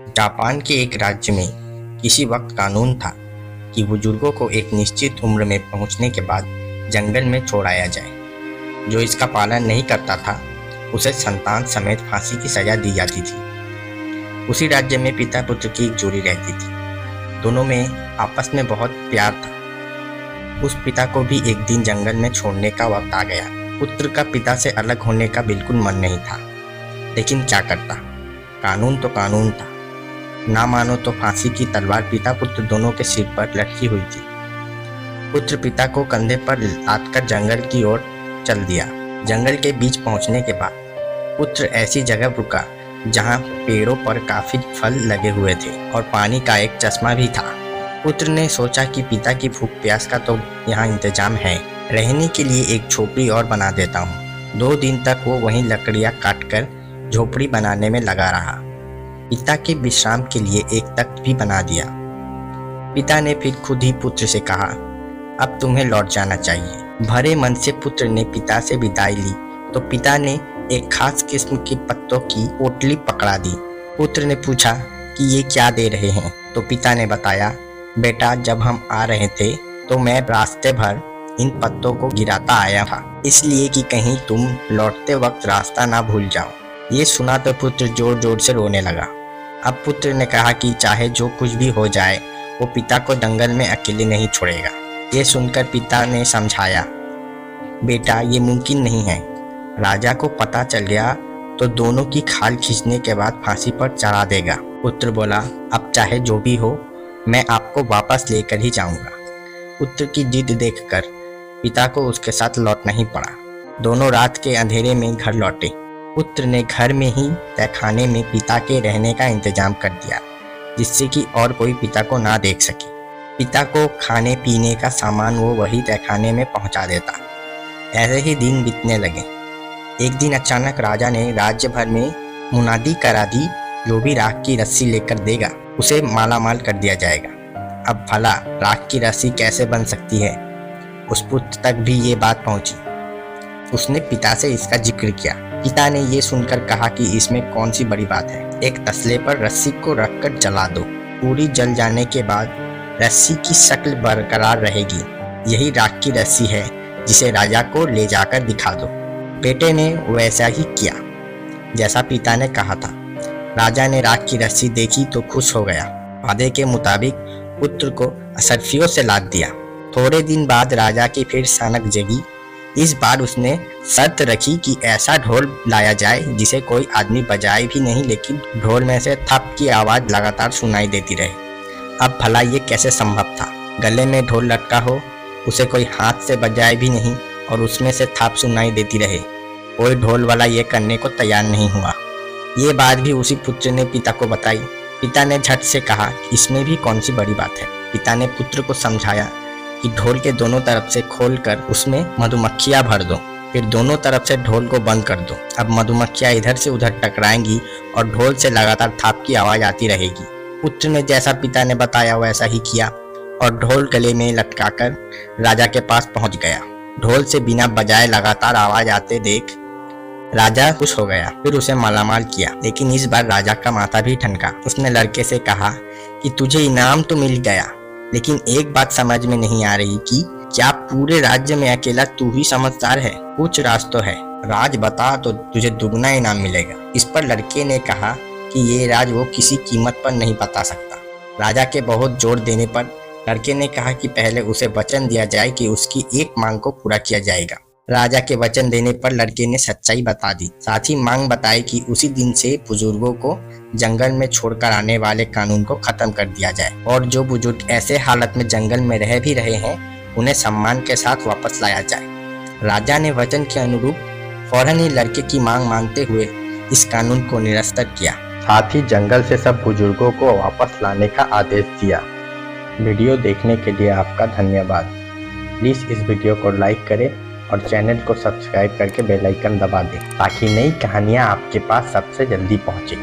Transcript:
Japan के एक राज्य में किसी वक्त कानून था कि बुजुर्गों को एक निश्चित उम्र में पहुंचने के बाद जंगल में छोड़ाया जाए। जो इसका पालन नहीं करता था उसे संतान समेत फांसी की सजा दी जाती थी। उसी राज्य में पिता पुत्र की एक जोड़ी रहती थी। दोनों में आपस में बहुत प्यार था। उस पिता को भी एक दिन जंगल में छोड़ने का वक्त आ गया। पुत्र का पिता से अलग होने का बिल्कुल मन नहीं था, लेकिन क्या करता, कानून तो कानून था। ना मानो तो फांसी की तलवार पिता पुत्र दोनों के सिर पर लटकी हुई थी। पुत्र पिता को कंधे पर लादकर जंगल की ओर चल दिया। जंगल के बीच पहुंचने के बाद पुत्र ऐसी जगह रुका जहां पेड़ों पर काफी फल लगे हुए थे और पानी का एक चश्मा भी था। पुत्र ने सोचा कि पिता की भूख प्यास का तो यहाँ इंतजाम है, रहने के लिए एक झोपड़ी और बना देता हूँ। 2 दिन तक वो वहीं लकड़ियाँ काटकर झोपड़ी बनाने में लगा रहा। पिता के विश्राम के लिए एक तख्त भी बना दिया। पिता ने फिर खुद ही पुत्र से कहा, अब तुम्हें लौट जाना चाहिए। भरे मन से पुत्र ने पिता से विदाई ली तो पिता ने एक खास किस्म के पत्तों की पोटली पकड़ा दी। पुत्र ने पूछा कि ये क्या दे रहे हैं, तो पिता ने बताया, बेटा जब हम आ रहे थे तो मैं रास्ते भर इन पत्तों को गिराता आया था, इसलिए कि कहीं तुम लौटते वक्त रास्ता ना भूल जाओ। ये सुना तो पुत्र जोर जोर से रोने लगा। अब पुत्र ने कहा कि चाहे जो कुछ भी हो जाए वो पिता को जंगल में अकेले नहीं छोड़ेगा। ये सुनकर पिता ने समझाया, बेटा ये मुमकिन नहीं है। राजा को पता चल गया तो दोनों की खाल खींचने के बाद फांसी पर चढ़ा देगा। पुत्र बोला, अब चाहे जो भी हो मैं आपको वापस लेकर ही जाऊंगा। पुत्र की जिद देखकर पिता को उसके साथ लौटना ही पड़ा। दोनों रात के अंधेरे में घर लौटे। पुत्र ने घर में ही तहखाने में पिता के रहने का इंतजाम कर दिया, जिससे कि और कोई पिता को ना देख सके। पिता को खाने पीने का सामान वो वही तहखाने में पहुंचा देता। ऐसे ही दिन बीतने लगे। एक दिन अचानक राजा ने राज्य भर में मुनादी करा दी, जो भी राख की रस्सी लेकर देगा उसे मालामाल कर दिया जाएगा। अब भला राख की रस्सी कैसे बन सकती है, उस पुत्र तक भी ये बात पहुंची। उसने पिता से इसका जिक्र किया। पिता ने ये सुनकर कहा कि इसमें कौन सी बड़ी बात है, एक तसले पर रस्सी को रखकर जला दो। पूरी जल जाने के बाद रस्सी की शक्ल बरकरार रहेगी। यही राख की रस्सी है जिसे राजा को ले जाकर दिखा दो। बेटे ने वैसा ही किया जैसा पिता ने कहा था। राजा ने राख की रस्सी देखी तो खुश हो गया। वादे के मुताबिक पुत्र को असरफियों से लाद दिया। थोड़े दिन बाद राजा की फिर सनक जगी। इस बार उसने शर्त रखी कि ऐसा ढोल लाया जाए जिसे कोई आदमी बजाए भी नहीं, लेकिन ढोल में से थप की आवाज़ लगातार सुनाई देती रहे। अब भला ये कैसे संभव था? गले में ढोल लटका हो, उसे कोई हाथ से बजाए भी नहीं और उसमें से थाप सुनाई देती रहे। कोई ढोल वाला ये करने को तैयार नहीं हुआ। ये बात भी उसी पुत्र ने पिता को बताई। पिता ने झट से कहा कि इसमें भी कौन सी बड़ी बात है। पिता ने पुत्र को समझाया कि ढोल के दोनों तरफ से खोलकर उसमें मधुमक्खियां भर दो, फिर दोनों तरफ से ढोल को बंद कर दो। अब मधुमक्खियां इधर से उधर टकराएंगी और ढोल से लगातार थाप की आवाज आती रहेगी। पुत्र ने जैसा पिता ने बताया वैसा ही किया और ढोल गले में लटकाकर राजा के पास पहुंच गया। ढोल से बिना बजाए लगातार आवाज आते देख राजा खुश हो गया। फिर उसे मालामाल किया, लेकिन इस बार राजा का माथा भी ठनका। उसने लड़के से कहा कि तुझे इनाम तो मिल गया, लेकिन एक बात समझ में नहीं आ रही कि क्या पूरे राज्य में अकेला तू ही समझदार है? कुछ राज तो है, राज बता तो तुझे दुगना इनाम मिलेगा। इस पर लड़के ने कहा कि ये राज वो किसी कीमत पर नहीं बता सकता। राजा के बहुत जोर देने पर लड़के ने कहा कि पहले उसे वचन दिया जाए कि उसकी एक मांग को पूरा किया जाएगा। राजा के वचन देने पर लड़के ने सच्चाई बता दी, साथ ही मांग बताई कि उसी दिन से बुजुर्गों को जंगल में छोड़कर आने वाले कानून को खत्म कर दिया जाए और जो बुजुर्ग ऐसे हालत में जंगल में रह भी रहे हैं उन्हें सम्मान के साथ वापस लाया जाए। राजा ने वचन के अनुरूप फौरन ही लड़के की मांग मानते हुए इस कानून को निरस्त किया। साथ ही जंगल से सब बुजुर्गों को वापस लाने का आदेश दिया। वीडियो देखने के लिए आपका धन्यवाद। प्लीज़ इस वीडियो को लाइक करें और चैनल को सब्सक्राइब करके बेल आइकन दबा दें ताकि नई कहानियाँ आपके पास सबसे जल्दी पहुँचें।